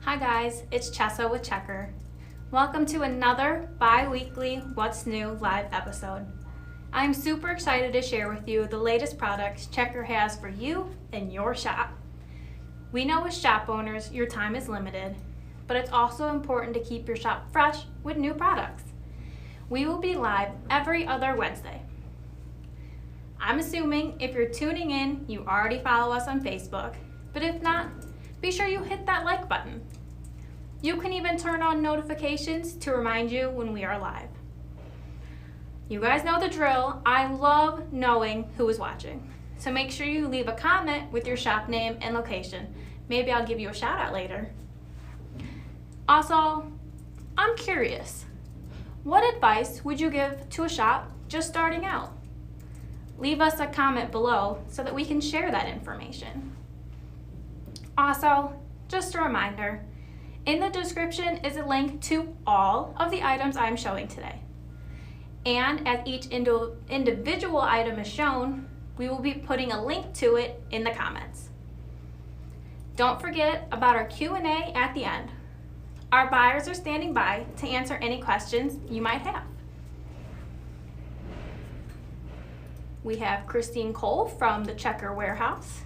Hi guys, it's Chessa with Checker. Welcome to another bi-weekly What's New live episode. I'm super excited to share with you the latest products Checker has for you and your shop. We know as shop owners, your time is limited, but it's also important to keep your shop fresh with new products. We will be live every other Wednesday. I'm assuming if you're tuning in, you already follow us on Facebook, but if not, be sure you hit that like button. You can even turn on notifications to remind you when we are live. You guys know the drill. I love knowing who is watching. So make sure you leave a comment with your shop name and location. Maybe I'll give you a shout out later. Also, I'm curious. What advice would you give to a shop just starting out? Leave us a comment below so that we can share that information. Also, just a reminder, in the description is a link to all of the items I'm showing today. And as each individual item is shown, we will be putting a link to it in the comments. Don't forget about our Q&A at the end. Our buyers are standing by to answer any questions you might have. We have Christine Cole from the Checker Warehouse.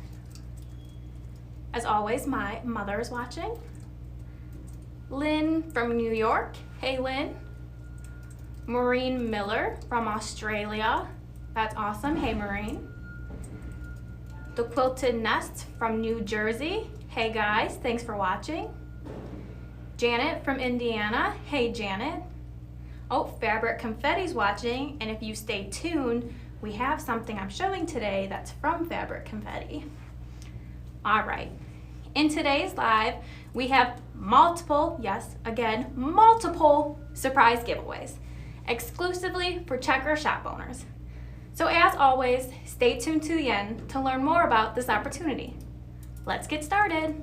As always, my mother is watching. Lynn from New York. Hey, Lynn. Maureen Miller from Australia. That's awesome. Hey, Maureen. The Quilted Nest from New Jersey. Hey, guys. Thanks for watching. Janet from Indiana. Hey, Janet. Oh, Fabric Confetti's watching, and if you stay tuned, we have something I'm showing today that's from Fabric Confetti. All right, in today's live, we have multiple surprise giveaways, exclusively for Checker shop owners. So as always, stay tuned to the end to learn more about this opportunity. Let's get started.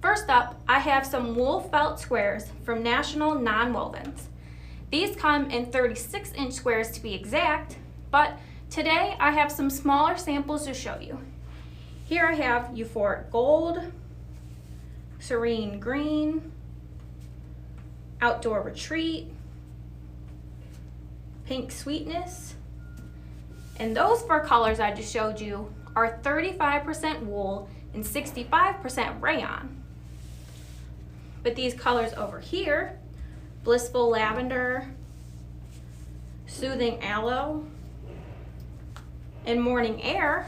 First up, I have some wool felt squares from National Nonwovens. These come in 36-inch squares to be exact, but today I have some smaller samples to show you. Here I have Euphoric Gold, Serene Green, Outdoor Retreat, Pink Sweetness, and those four colors I just showed you are 35% wool and 65% rayon. But these colors over here, Blissful Lavender, Soothing Aloe, and Morning Air,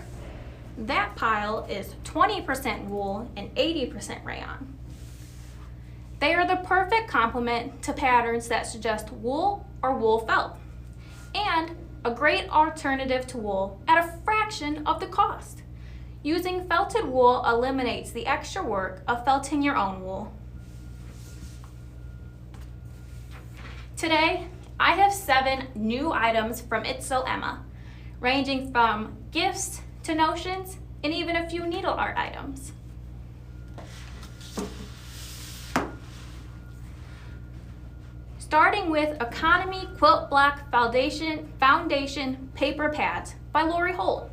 that pile is 20% wool and 80% rayon. They are the perfect complement to patterns that suggest wool or wool felt, and a great alternative to wool at a fraction of the cost. Using felted wool eliminates the extra work of felting your own wool. Today, I have 7 new items from It's So Emma, ranging from gifts to notions and even a few needle art items. Starting with Economy Quilt Block Foundation Paper Pads by Lori Holt,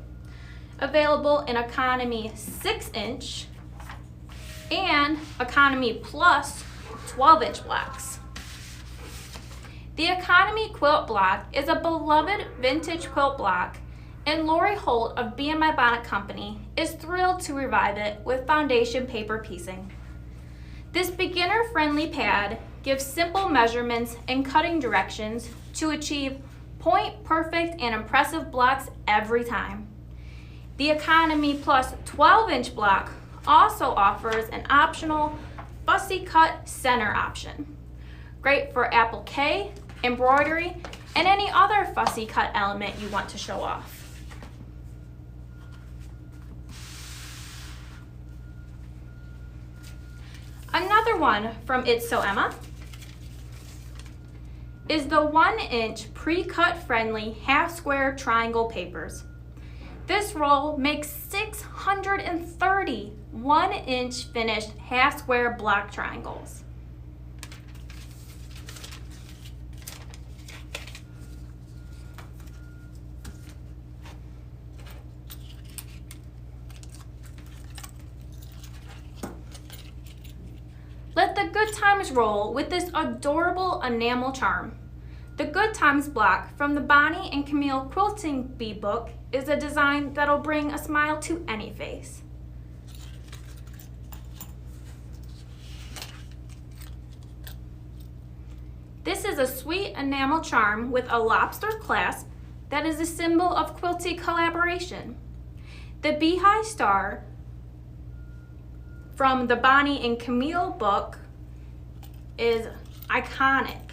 available in Economy 6-inch and Economy Plus 12-inch blocks. The Economy Quilt Block is a beloved vintage quilt block, and Lori Holt of Be In My Bonnet Company is thrilled to revive it with foundation paper piecing. This beginner-friendly pad gives simple measurements and cutting directions to achieve point-perfect and impressive blocks every time. The Economy Plus 12-inch block also offers an optional fussy cut center option. Great for applique, embroidery, and any other fussy cut element you want to show off. Another one from It's So Emma is the 1-inch pre-cut friendly half-square triangle papers. This roll makes 630 1-inch finished half-square block triangles. Good Times roll with this adorable enamel charm. The Good Times block from the Bonnie and Camille Quilting Bee book is a design that'll bring a smile to any face. This is a sweet enamel charm with a lobster clasp that is a symbol of quilty collaboration. The beehive star from the Bonnie and Camille book is iconic,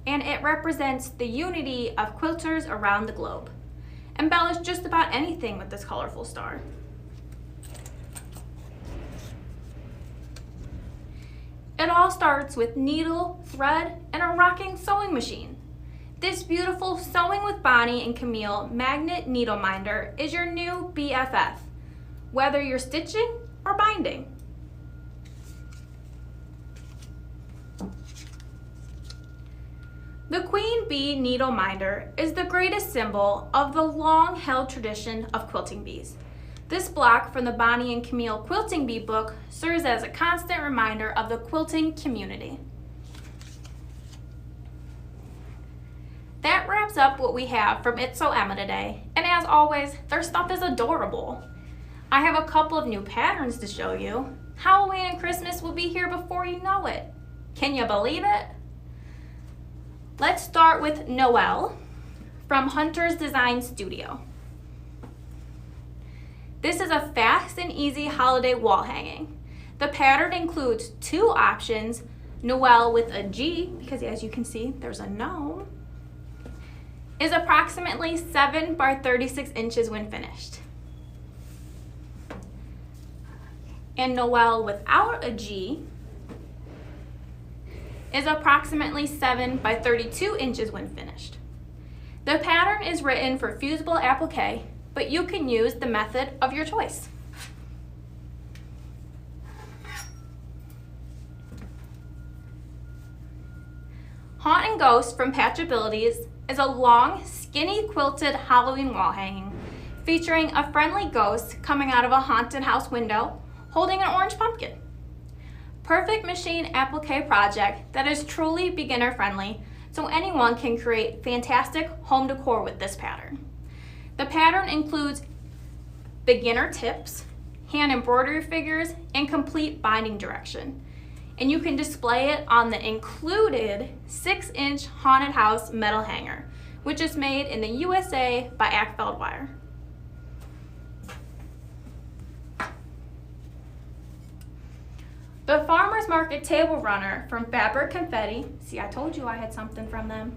and it represents the unity of quilters around the globe. Embellish just about anything with this colorful star. It all starts with needle, thread, and a rocking sewing machine. This beautiful Sewing with Bonnie and Camille magnet needle minder is your new BFF, whether you're stitching or binding. The Queen Bee Needle Minder is the greatest symbol of the long-held tradition of quilting bees. This block from the Bonnie and Camille Quilting Bee book serves as a constant reminder of the quilting community. That wraps up what we have from It's So Emma today, and as always, their stuff is adorable. I have a couple of new patterns to show you. Halloween and Christmas will be here before you know it. Can you believe it? Let's start with Noelle from Hunter's Design Studio. This is a fast and easy holiday wall hanging. The pattern includes two options, Noelle with a G, because as you can see, there's a gnome, is approximately 7 by 36 inches when finished. And Noelle without a G is approximately 7 by 32 inches when finished. The pattern is written for fusible applique, but you can use the method of your choice. Haunt and Ghost from Patchabilities is a long, skinny quilted Halloween wall hanging featuring a friendly ghost coming out of a haunted house window holding an orange pumpkin. Perfect machine applique project that is truly beginner friendly, so anyone can create fantastic home decor with this pattern. The pattern includes beginner tips, hand embroidery figures, and complete binding direction. And you can display it on the included 6-inch haunted house metal hanger, which is made in the USA by Ackfeld Wire. The Farmer's Market Table Runner from Fabric Confetti, see, I told you I had something from them,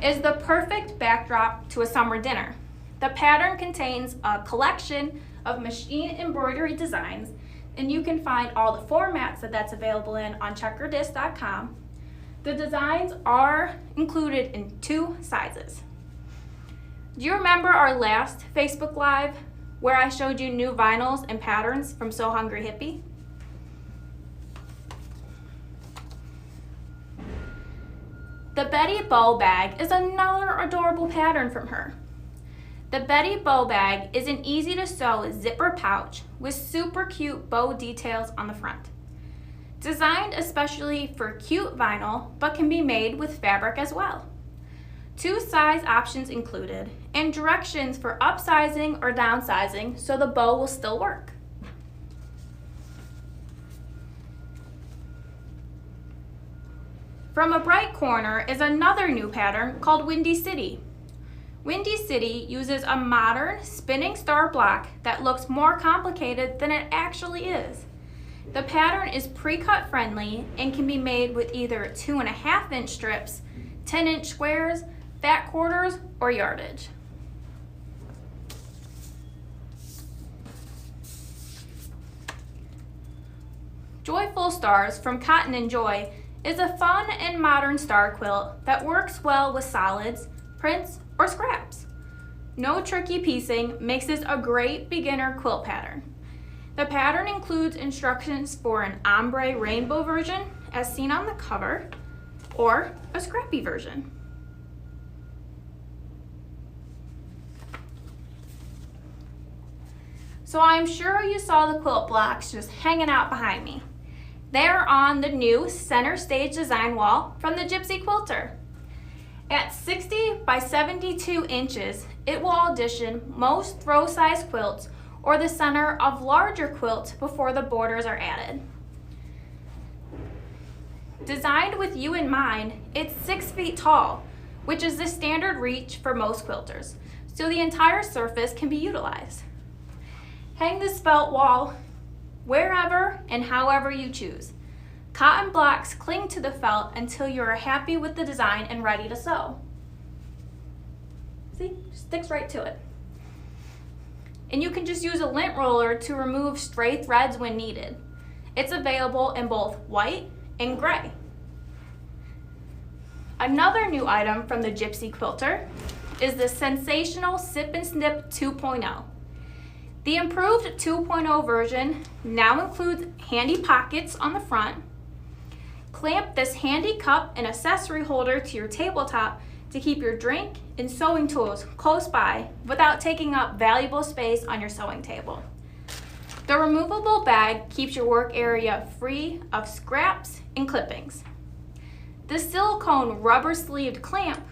is the perfect backdrop to a summer dinner. The pattern contains a collection of machine embroidery designs, and you can find all the formats that's available in on checkerdisc.com. The designs are included in 2 sizes. Do you remember our last Facebook Live where I showed you new vinyls and patterns from So Hungry Hippie? The Betty Bow Bag is another adorable pattern from her. The Betty Bow Bag is an easy to sew zipper pouch with super cute bow details on the front. Designed especially for cute vinyl, but can be made with fabric as well. 2 size options included, and directions for upsizing or downsizing so the bow will still work. From a bright corner is another new pattern called Windy City. Windy City uses a modern spinning star block that looks more complicated than it actually is. The pattern is pre-cut friendly and can be made with either 2.5-inch strips, 10-inch squares, fat quarters, or yardage. Joyful Stars from Cotton and Joy is a fun and modern star quilt that works well with solids, prints, or scraps. No tricky piecing makes this a great beginner quilt pattern. The pattern includes instructions for an ombre rainbow version, as seen on the cover, or a scrappy version. So I'm sure you saw the quilt blocks just hanging out behind me. They're on the new center stage design wall from the Gypsy Quilter. At 60 by 72 inches, it will audition most throw-size quilts or the center of larger quilts before the borders are added. Designed with you in mind, it's 6 feet tall, which is the standard reach for most quilters, so the entire surface can be utilized. Hang this felt wall wherever and however you choose. Cotton blocks cling to the felt until you are happy with the design and ready to sew. See, sticks right to it. And you can just use a lint roller to remove stray threads when needed. It's available in both white and gray. Another new item from the Gypsy Quilter is the sensational Sip and Snip 2.0. The improved 2.0 version now includes handy pockets on the front. Clamp this handy cup and accessory holder to your tabletop to keep your drink and sewing tools close by without taking up valuable space on your sewing table. The removable bag keeps your work area free of scraps and clippings. The silicone rubber-sleeved clamp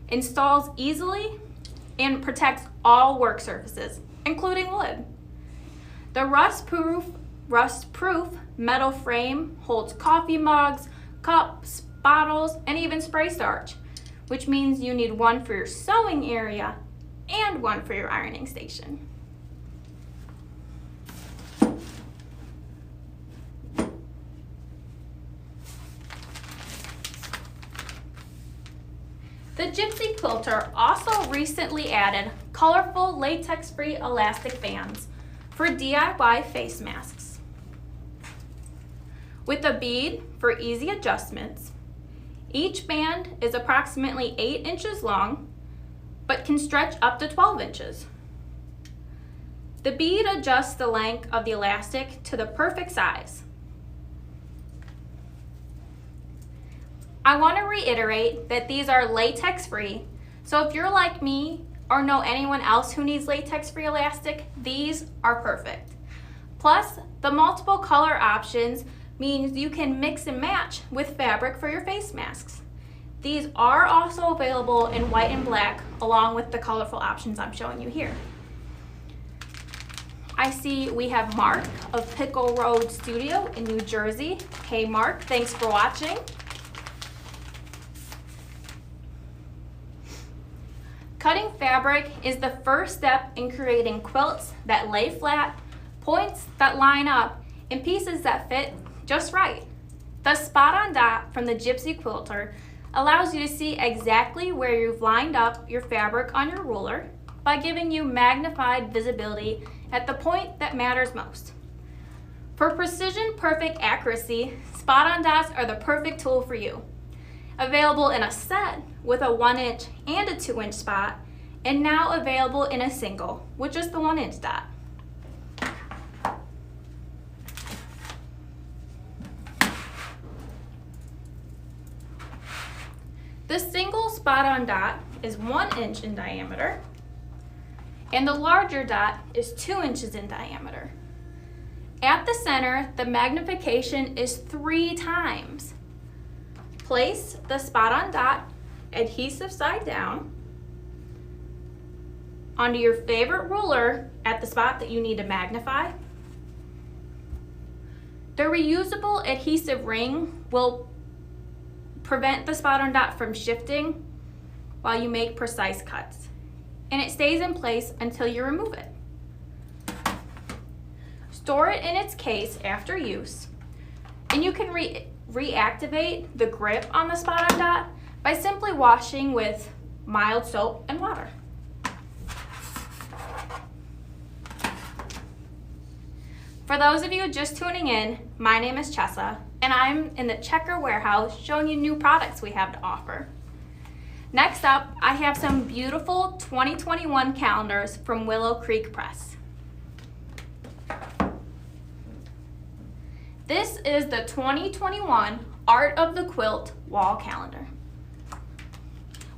installs easily and protects all work surfaces, including wood. The rust-proof metal frame holds coffee mugs, cups, bottles, and even spray starch, which means you need one for your sewing area and one for your ironing station. The Gypsy Quilter also recently added colorful latex-free elastic bands for DIY face masks. With a bead for easy adjustments, each band is approximately 8 inches long, but can stretch up to 12 inches. The bead adjusts the length of the elastic to the perfect size. I want to reiterate that these are latex-free, so if you're like me or know anyone else who needs latex-free elastic, these are perfect. Plus, the multiple color options means you can mix and match with fabric for your face masks. These are also available in white and black, along with the colorful options I'm showing you here. I see we have Mark of Pickle Road Studio in New Jersey. Hey Mark, thanks for watching. Cutting fabric is the first step in creating quilts that lay flat, points that line up, and pieces that fit just right. The spot on dot from the Gypsy Quilter allows you to see exactly where you've lined up your fabric on your ruler by giving you magnified visibility at the point that matters most. For precision perfect accuracy, spot on dots are the perfect tool for you. Available in a set with a 1 inch and a 2 inch spot, and now available in a single with just the 1 inch dot. The single spot on dot is 1 inch in diameter, and the larger dot is 2 inches in diameter. At the center, the magnification is 3 times. Place the spot on dot, adhesive side down, onto your favorite ruler at the spot that you need to magnify. The reusable adhesive ring will prevent the spot on dot from shifting while you make precise cuts, and it stays in place until you remove it. Store it in its case after use, and you can reactivate the grip on the spot on dot by simply washing with mild soap and water. For those of you just tuning in, my name is Chessa, and I'm in the Checker Warehouse showing you new products we have to offer. Next up, I have some beautiful 2021 calendars from Willow Creek Press. This is the 2021 Art of the Quilt Wall Calendar.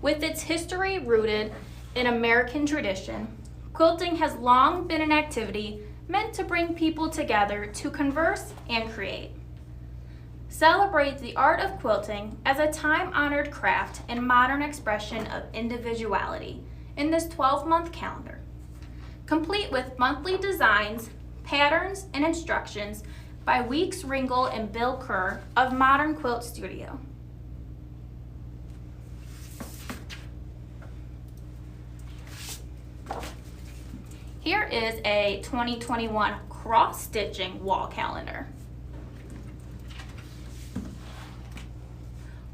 With its history rooted in American tradition, quilting has long been an activity meant to bring people together to converse and create. celebrates the art of quilting as a time-honored craft and modern expression of individuality in this 12-month calendar, complete with monthly designs, patterns, and instructions by Weeks Ringel and Bill Kerr of Modern Quilt Studio. Here is a 2021 cross-stitching wall calendar.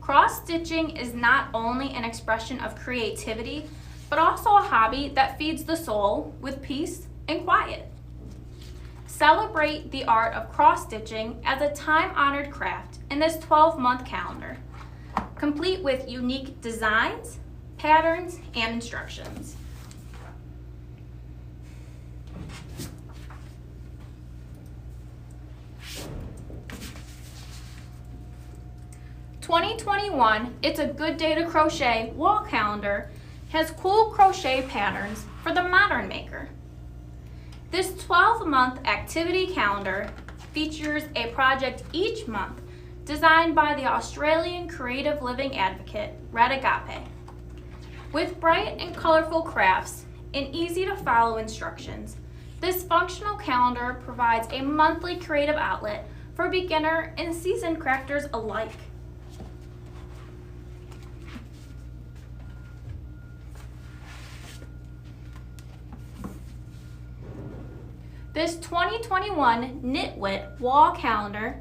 Cross-stitching is not only an expression of creativity, but also a hobby that feeds the soul with peace and quiet. Celebrate the art of cross-stitching as a time-honored craft in this 12-month calendar, complete with unique designs, patterns, and instructions. "2021, It's a Good Day to Crochet" wall calendar has cool crochet patterns for the modern maker. This 12-month activity calendar features a project each month designed by the Australian creative living advocate, Radagape. With bright and colorful crafts and easy-to-follow instructions, this functional calendar provides a monthly creative outlet for beginner and seasoned crafters alike. This 2021 Knitwit wall calendar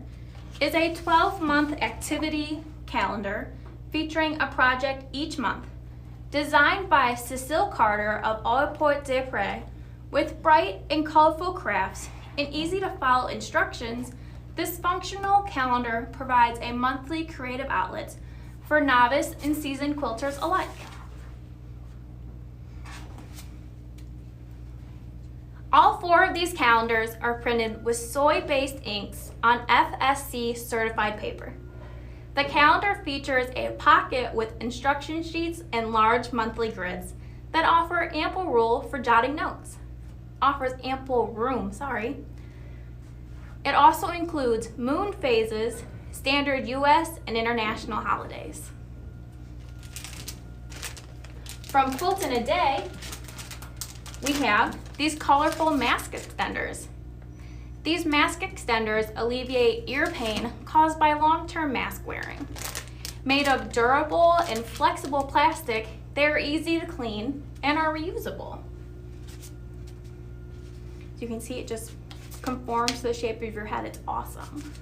is a 12-month activity calendar featuring a project each month, designed by Cecile Carter of Au Port des Prés. With bright and colorful crafts and easy-to-follow instructions, this functional calendar provides a monthly creative outlet for novice and seasoned quilters alike. All 4 of these calendars are printed with soy-based inks on FSC certified paper. The calendar features a pocket with instruction sheets and large monthly grids that offers ample room for jotting notes. It also includes moon phases, standard US and international holidays. From Quilt in a Day, we have these colorful mask extenders. These mask extenders alleviate ear pain caused by long-term mask wearing. Made of durable and flexible plastic, they are easy to clean and are reusable. As you can see, it just conforms to the shape of your head. It's awesome.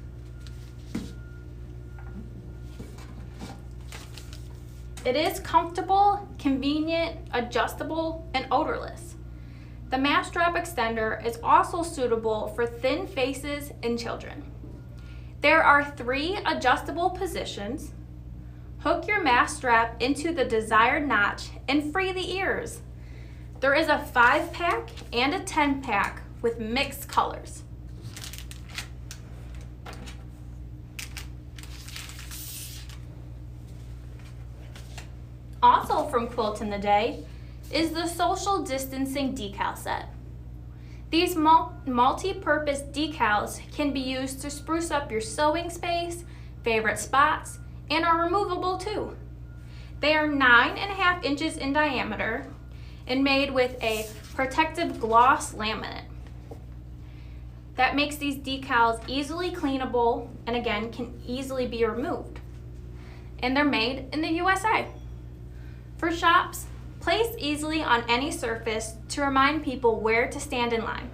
It is comfortable, convenient, adjustable, and odorless. The mask strap extender is also suitable for thin faces and children. There are 3 adjustable positions. Hook your mask strap into the desired notch and free the ears. There is a 5-pack and a 10-pack with mixed colors. Also from Quilt in the Day is the social distancing decal set. These multi-purpose decals can be used to spruce up your sewing space, favorite spots, and are removable too. They are 9.5 inches in diameter and made with a protective gloss laminate. That makes these decals easily cleanable and again can easily be removed. And they're made in the USA. For shops, placed easily on any surface to remind people where to stand in line.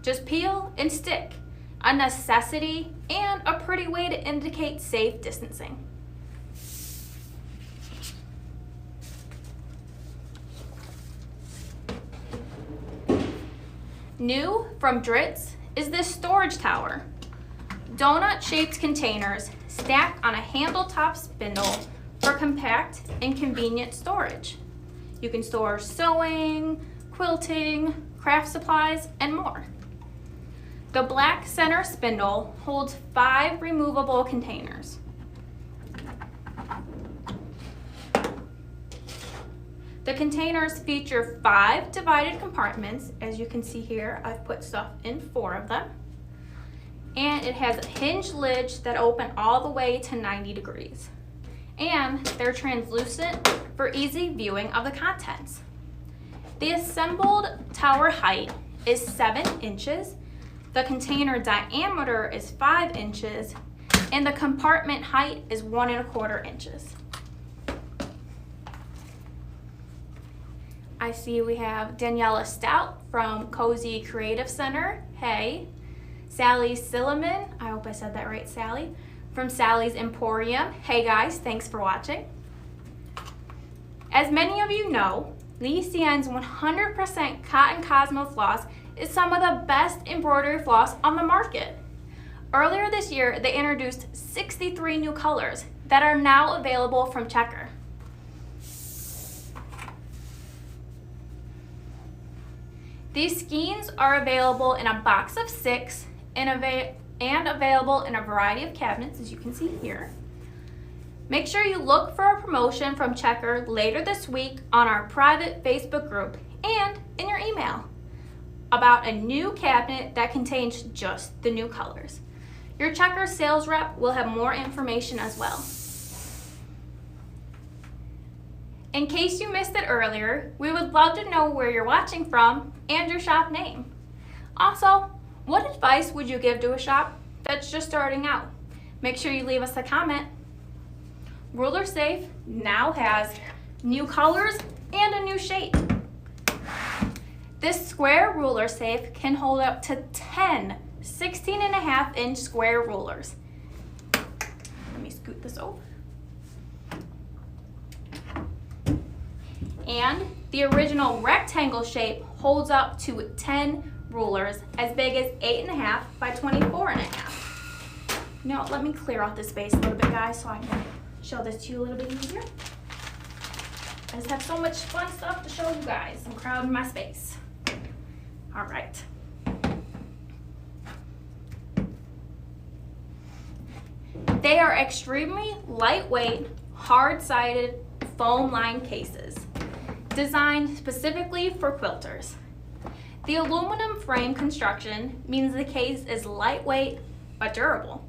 Just peel and stick, a necessity and a pretty way to indicate safe distancing. New from Dritz is this storage tower. Donut-shaped containers stacked on a handle-top spindle for compact and convenient storage. You can store sewing, quilting, craft supplies, and more. The black center spindle holds 5 removable containers. The containers feature 5 divided compartments. As you can see here, I've put stuff in 4 of them. and it has hinged lids that open all the way to 90 degrees. And they're translucent for easy viewing of the contents. The assembled tower height is 7 inches, the container diameter is 5 inches, and the compartment height is 1 1/4 inches. I see we have Daniela Stout from Cozy Creative Center. Hey. Sally Silliman, I hope I said that right, Sally, from Sally's Emporium. Hey guys, thanks for watching. As many of you know, Lee Cien's 100% Cotton Cosmo floss is some of the best embroidery floss on the market. Earlier this year, they introduced 63 new colors that are now available from Checker. These skeins are available in a box of 6 and available in a variety of cabinets, as you can see here. Make sure you look for a promotion from Checker later this week on our private Facebook group and in your email about a new cabinet that contains just the new colors. Your Checker sales rep will have more information as well. In case you missed it earlier, we would love to know where you're watching from and your shop name. Also, what advice would you give to a shop that's just starting out? Make sure you leave us a comment. Ruler Safe now has new colors and a new shape. This square ruler safe can hold up to 10 16.5-inch square rulers. Let me scoot this over. And the original rectangle shape holds up to 10 rulers as big as 8.5 by 24.5. Now let me clear out this space a little bit, guys, so I can show this to you a little bit easier. I just have so much fun stuff to show you guys. I'm crowding my space. All right. They are extremely lightweight, hard-sided, foam-lined cases designed specifically for quilters. The aluminum frame construction means the case is lightweight but durable.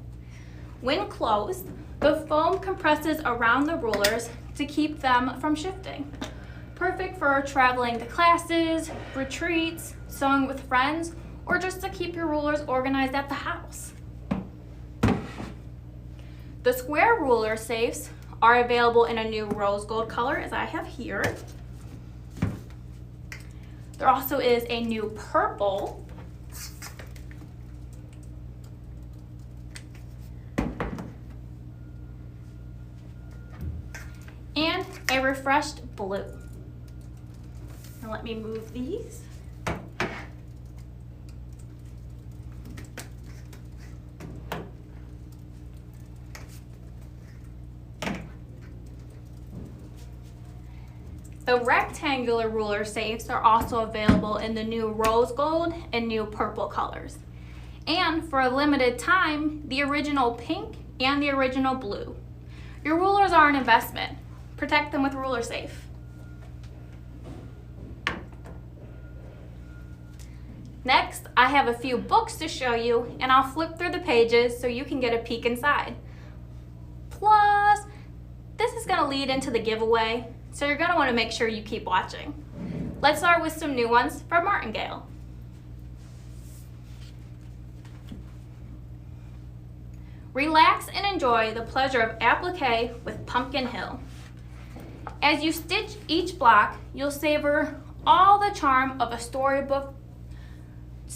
When closed, the foam compresses around the rulers to keep them from shifting. Perfect for traveling to classes, retreats, sewing with friends, or just to keep your rulers organized at the house. The square ruler safes are available in a new rose gold color, as I have here. There also is a new purple, and a refreshed blue. Now let me move these. The rectangular ruler safes are also available in the new rose gold and new purple colors. And for a limited time, the original pink and the original blue. Your rulers are an investment. Protect them with Ruler Safe. Next, I have a few books to show you, and I'll flip through the pages so you can get a peek inside. Plus, this is going to lead into the giveaway, so you're going to want to make sure you keep watching. Let's start with some new ones from Martingale. Relax and enjoy the pleasure of applique with Pumpkin Hill. As you stitch each block, you'll savor all the charm of a storybook's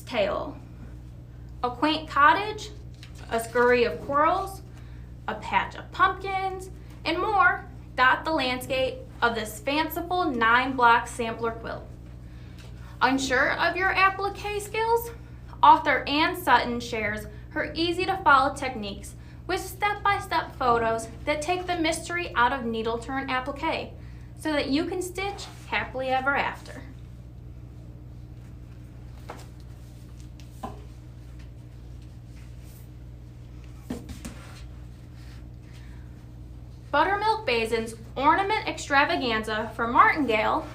tale. A quaint cottage, a scurry of squirrels, a patch of pumpkins, and more dot the landscape of this fanciful 9-block sampler quilt. Unsure of your applique skills? Author Ann Sutton shares her easy-to-follow techniques with step-by-step photos that take the mystery out of needle turn applique so that you can stitch happily ever after. Buttermilk Basin's Ornament Extravaganza from Martingale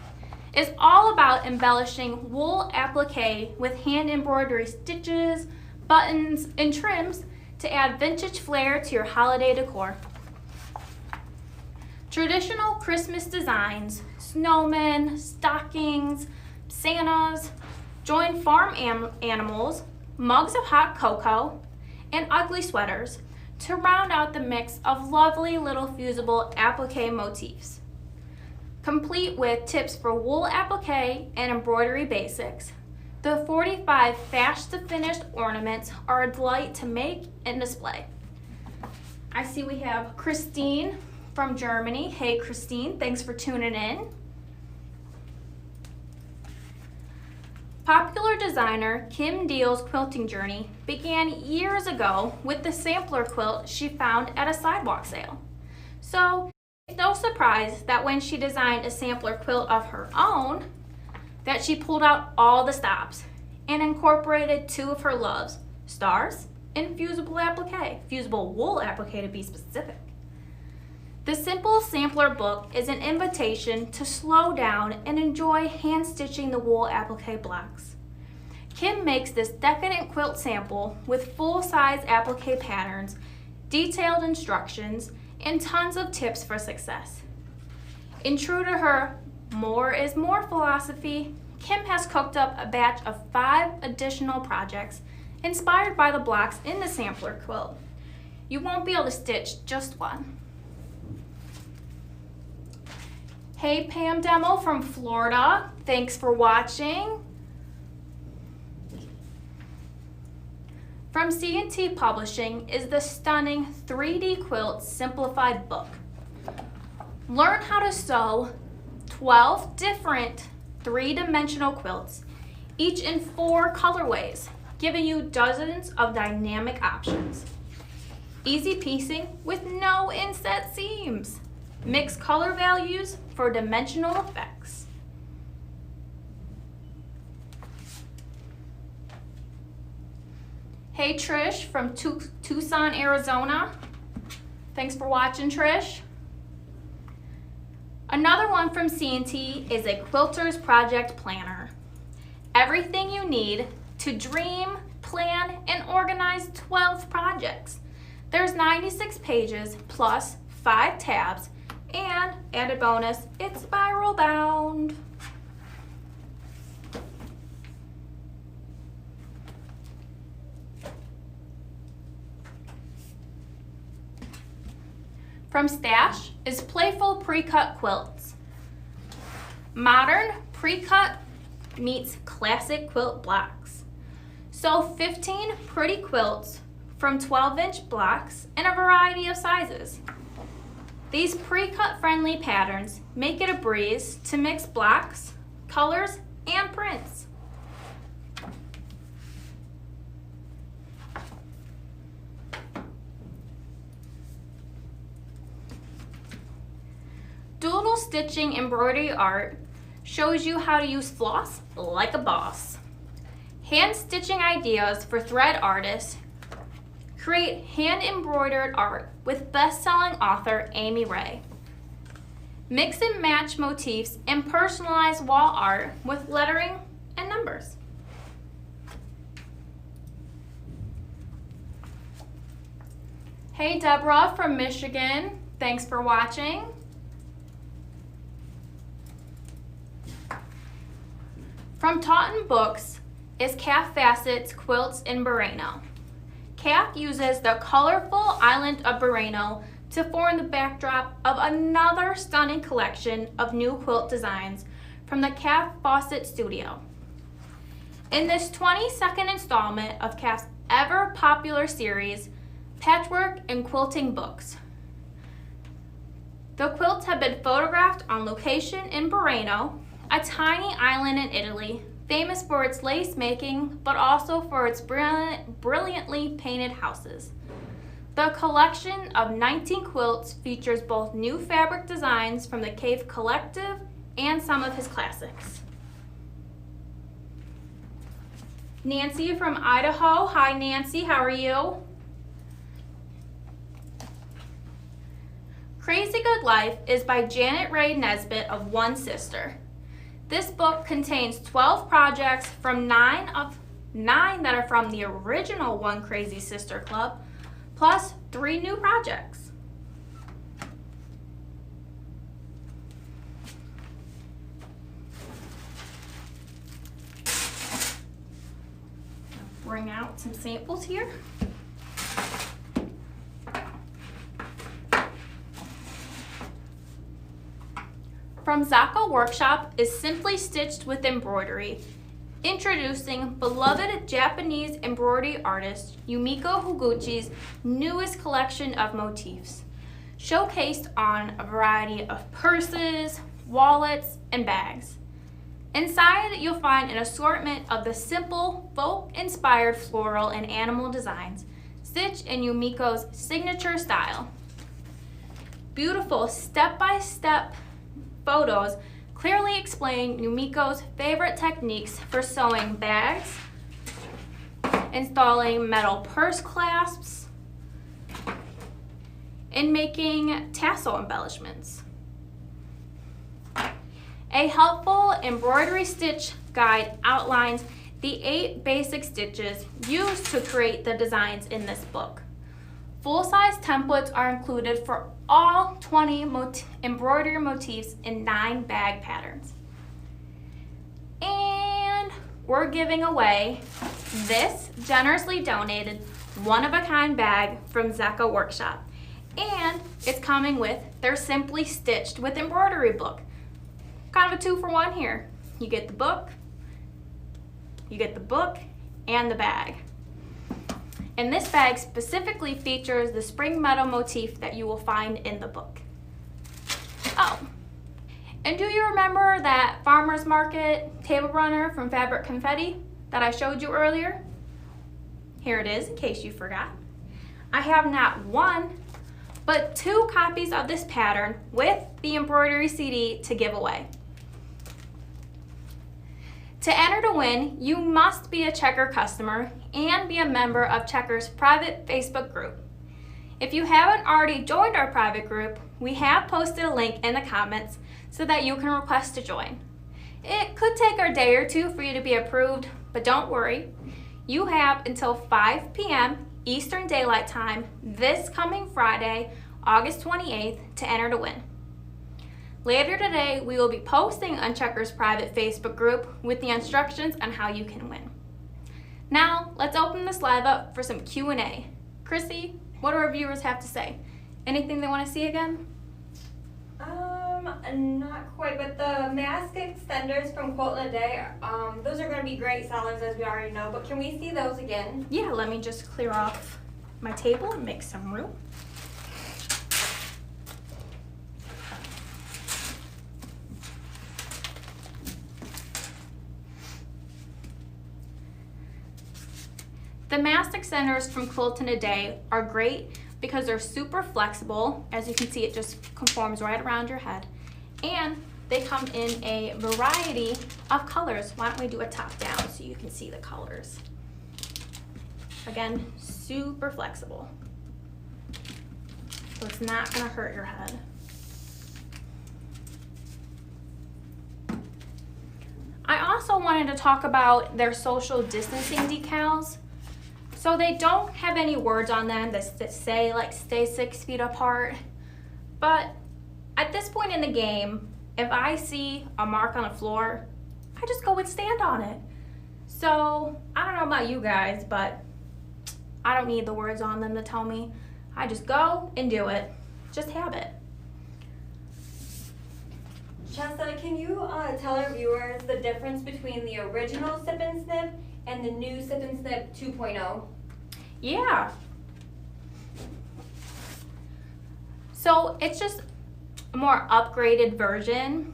is all about embellishing wool applique with hand embroidery stitches, buttons, and trims to add vintage flair to your holiday decor. Traditional Christmas designs, snowmen, stockings, Santas, join farm animals, mugs of hot cocoa, and ugly sweaters to round out the mix of lovely little fusible applique motifs. Complete with tips for wool applique and embroidery basics, the 45 fast-to-finish ornaments are a delight to make and display. I see we have Christine from Germany. Hey Christine, thanks for tuning in. Popular designer Kim Deal's quilting journey began years ago with the sampler quilt she found at a sidewalk sale. So it's no surprise that when she designed a sampler quilt of her own, that she pulled out all the stops and incorporated two of her loves, stars and fusible applique, fusible wool applique to be specific. The simple sampler book is an invitation to slow down and enjoy hand stitching the wool applique blocks. Kim makes this decadent quilt sample with full-size applique patterns, detailed instructions, and tons of tips for success. And true to her more is more philosophy, Kim has cooked up a batch of 5 additional projects inspired by the blocks in the sampler quilt. You won't be able to stitch just one. Hey Pam Demo from Florida, thanks for watching. From C&T Publishing is the stunning 3D Quilt Simplified book. Learn how to sew 12 different 3-dimensional quilts, each in 4 colorways, giving you dozens of dynamic options. Easy piecing with no inset seams. Mix color values for dimensional effects. Hey Trish from Tucson, Arizona. Thanks for watching, Trish. Another one from C&T is a Quilter's Project Planner. Everything you need to dream, plan, and organize 12 projects. There's 96 pages plus 5 tabs, and added bonus, it's spiral bound. From Stash is Playful Pre-Cut Quilts. Modern pre-cut meets classic quilt blocks. So 15 pretty quilts from 12-inch blocks in a variety of sizes. These pre-cut friendly patterns make it a breeze to mix blocks, colors, and prints. Doodle Stitching Embroidery Art shows you how to use floss like a boss. Hand stitching ideas for thread artists. Create hand-embroidered art with best-selling author Amy Ray. Mix and match motifs and personalize wall art with lettering and numbers. Hey Deborah from Michigan, thanks for watching. From Taunton Books is Calf Facets Quilts in Burano. Calf uses the colorful island of Burano to form the backdrop of another stunning collection of new quilt designs from the Calf Fawcett Studio. In this 22nd installment of Calf's ever popular series, Patchwork and Quilting Books. The quilts have been photographed on location in Burano, a tiny island in Italy, famous for its lace making, but also for its brilliantly painted houses. The collection of 19 quilts features both new fabric designs from the Cave Collective and some of his classics. Nancy from Idaho. Hi Nancy, how are you? Crazy Good Life is by Janet Ray Nesbitt of One Sister. This book contains 12 projects from 9 9 that are from the original One Crazy Sister Club, plus 3 new projects. Bring out some samples here. From Zaka Workshop is Simply Stitched with Embroidery, introducing beloved Japanese embroidery artist Yumiko Higuchi's newest collection of motifs, showcased on a variety of purses, wallets, and bags. Inside, you'll find an assortment of the simple, folk-inspired floral and animal designs, stitched in Yumiko's signature style. Beautiful step-by-step photos clearly explain Yumiko's favorite techniques for sewing bags, installing metal purse clasps, and making tassel embellishments. A helpful embroidery stitch guide outlines the 8 basic stitches used to create the designs in this book. Full-size templates are included for all 20 embroidery motifs in 9 bag patterns. And we're giving away this generously donated one-of-a-kind bag from Zaka Workshop. And it's coming with their Simply Stitched with Embroidery book. Kind of a 2-for-1 here. You get the book, and the bag. And this bag specifically features the spring meadow motif that you will find in the book. Oh, and do you remember that farmer's market table runner from Fabric Confetti that I showed you earlier? Here it is in case you forgot. I have not 1, but 2 copies of this pattern with the embroidery CD to give away. To enter to win, you must be a Checker customer and be a member of Checker's private Facebook group. If you haven't already joined our private group, we have posted a link in the comments so that you can request to join. It could take a day or 2 for you to be approved, but don't worry. You have until 5 p.m. Eastern Daylight Time this coming Friday, August 28th, to enter to win. Later today, we will be posting on Checker's private Facebook group with the instructions on how you can win. Now, let's open this live up for some Q&A. Chrissy, what do our viewers have to say? Anything they want to see again? Not quite, but the mask extenders from Quote of the Day, those are going to be great sellers as we already know, but can we see those again? Yeah, let me just clear off my table and make some room. The mask extenders from Quilting a Day are great because they're super flexible. As you can see, it just conforms right around your head. And they come in a variety of colors. Why don't we do a top down so you can see the colors? Again, super flexible. So it's not gonna hurt your head. I also wanted to talk about their social distancing decals. So they don't have any words on them that say like stay 6 feet apart, but at this point in the game, if I see a mark on a floor, I just go and stand on it. So I don't know about you guys, but I don't need the words on them to tell me. I just go and do it. Just habit. Chesta, can you tell our viewers the difference between the original Sip and Snip and the new Sip and Snip 2.0? Yeah. So it's just a more upgraded version.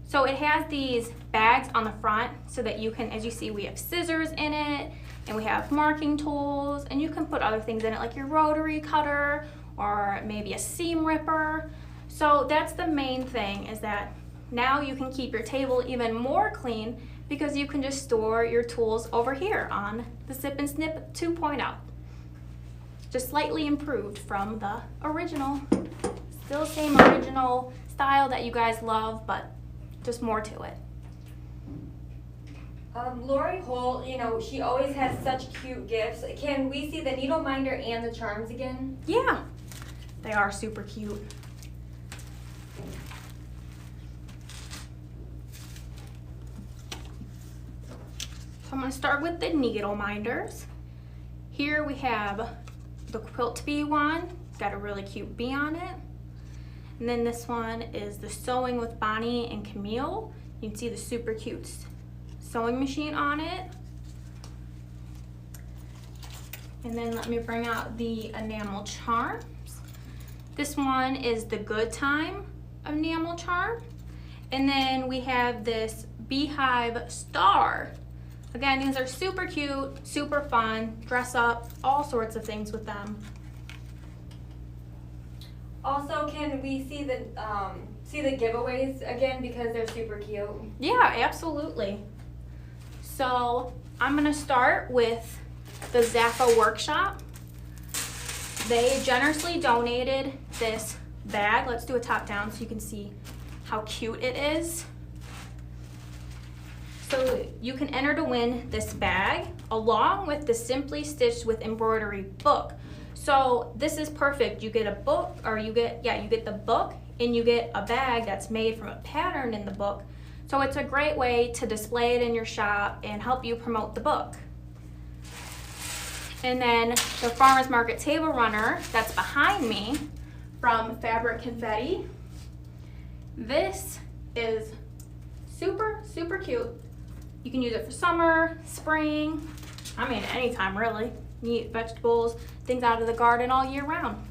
So it has these bags on the front so that you can, as you see, we have scissors in it and we have marking tools, and you can put other things in it like your rotary cutter or maybe a seam ripper. So that's the main thing, is that now you can keep your table even more clean because you can just store your tools over here on the Sip and Snip 2.0. Just slightly improved from the original. Still same original style that you guys love, but just more to it. Lori Holt, you know, she always has such cute gifts. Can we see the needle minder and the charms again? Yeah, they are super cute. So I'm going to start with the needle minders. Here we have the Quilt Bee one. It's got a really cute bee on it. And then this one is the Sewing with Bonnie and Camille. You can see the super cute sewing machine on it. And then let me bring out the enamel charms. This one is the Good Time enamel charm. And then we have this Beehive Star. Again, these are super cute, super fun, dress up, all sorts of things with them. Also, can we see the giveaways again because they're super cute? Yeah, absolutely. So I'm gonna start with the Zappa workshop. They generously donated this bag. Let's do a top down so you can see how cute it is. So you can enter to win this bag along with the Simply Stitched with Embroidery book. So this is perfect. You get a book, or you get the book, and you get a bag that's made from a pattern in the book. So it's a great way to display it in your shop and help you promote the book. And then the Farmers Market Table Runner that's behind me from Fabric Confetti. This is super, super cute. You can use it for summer, spring, I mean anytime really. You eat vegetables, things out of the garden all year round.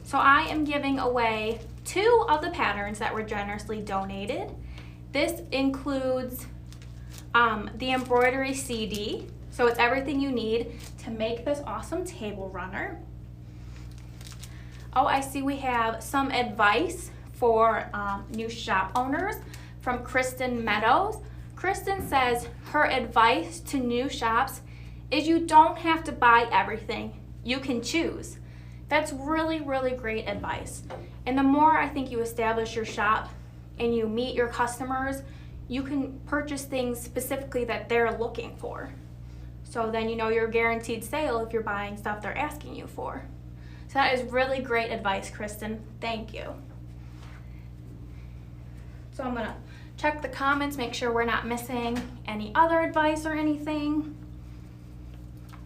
So I am giving away 2 of the patterns that were generously donated. This includes the embroidery CD. So it's everything you need to make this awesome table runner. Oh, I see we have some advice for new shop owners from Kristen Meadows. Kristen says her advice to new shops is you don't have to buy everything. You can choose. That's really, really great advice. And the more I think you establish your shop and you meet your customers, you can purchase things specifically that they're looking for. So then you know you're guaranteed sale if you're buying stuff they're asking you for. So that is really great advice, Kristen. Thank you. So I'm gonna check the comments, make sure we're not missing any other advice or anything.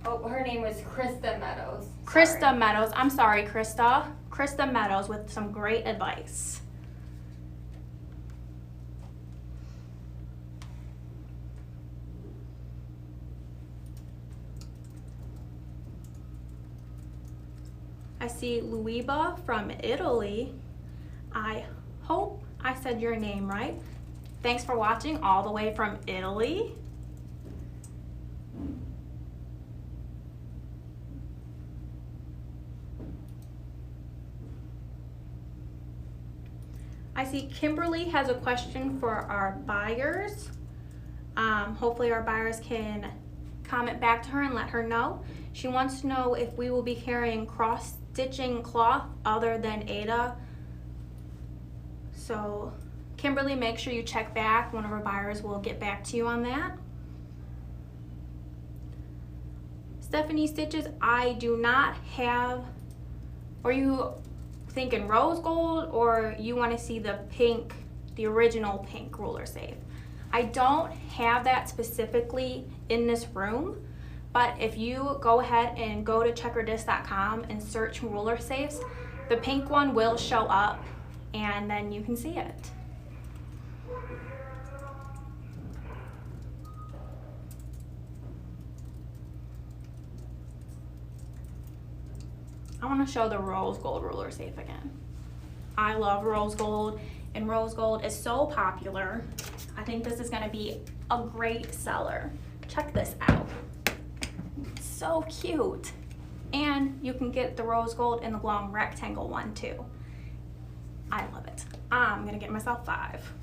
Oh, her name was Krista Meadows. Krista Meadows. I'm sorry, Krista. Krista Meadows with some great advice. I see Luiba from Italy. I hope I said your name right. Thanks for watching all the way from Italy. I see Kimberly has a question for our buyers. Hopefully our buyers can comment back to her and let her know. She wants to know if we will be carrying cross-stitching cloth other than Ada. So Kimberly, make sure you check back. One of our buyers will get back to you on that. Stephanie Stitches, I do not have, or you thinking rose gold, or you want to see the pink, the original pink ruler safe? I don't have that specifically in this room, but if you go ahead and go to checkerdisc.com and search ruler safes, the pink one will show up and then you can see it. I want to show the rose gold ruler safe again. I love rose gold, and rose gold is so popular. I think this is going to be a great seller. Check this out. It's so cute. And you can get the rose gold in the long rectangle one too. I love it. I'm going to get myself 5.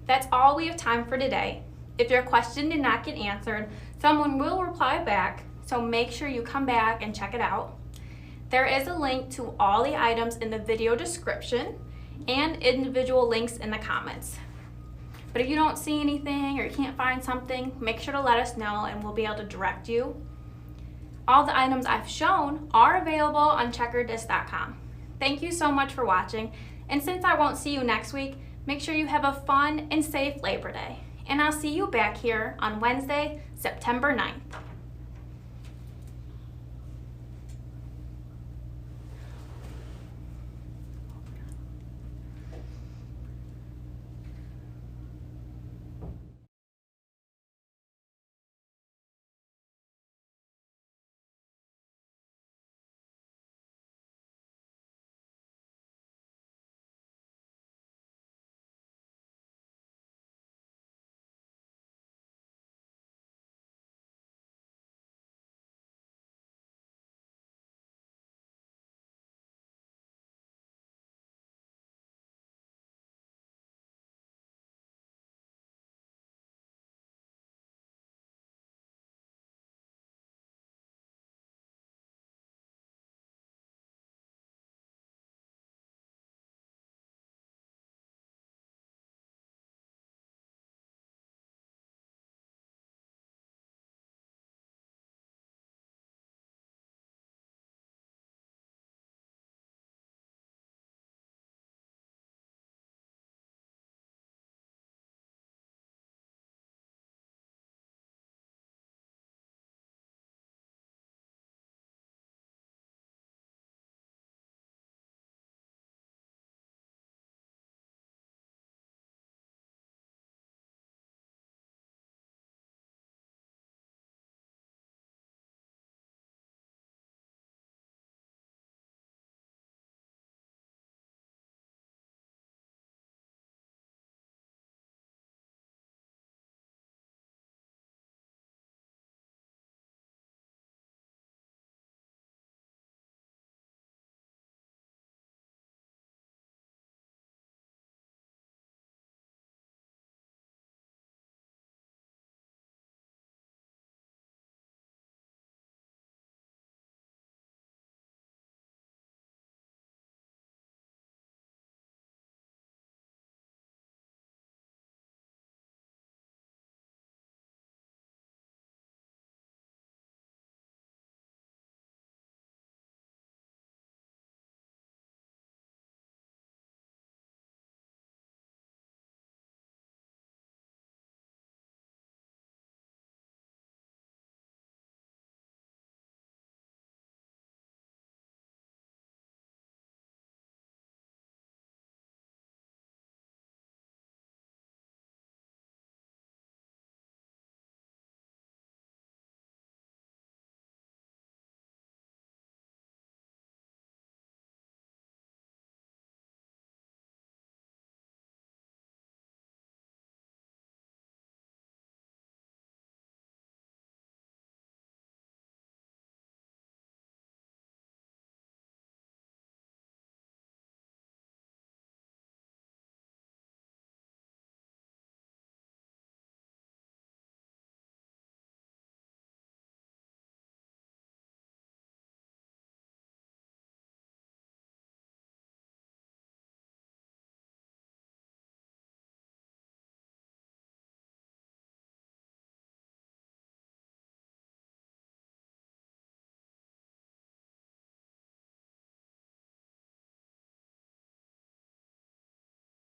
That's all we have time for today. If your question did not get answered, someone will reply back, so make sure you come back and check it out. There is a link to all the items in the video description, and individual links in the comments. But if you don't see anything or you can't find something, make sure to let us know and we'll be able to direct you. All the items I've shown are available on checkerdisc.com. Thank you so much for watching, and since I won't see you next week, make sure you have a fun and safe Labor Day. And I'll see you back here on Wednesday, September 9th.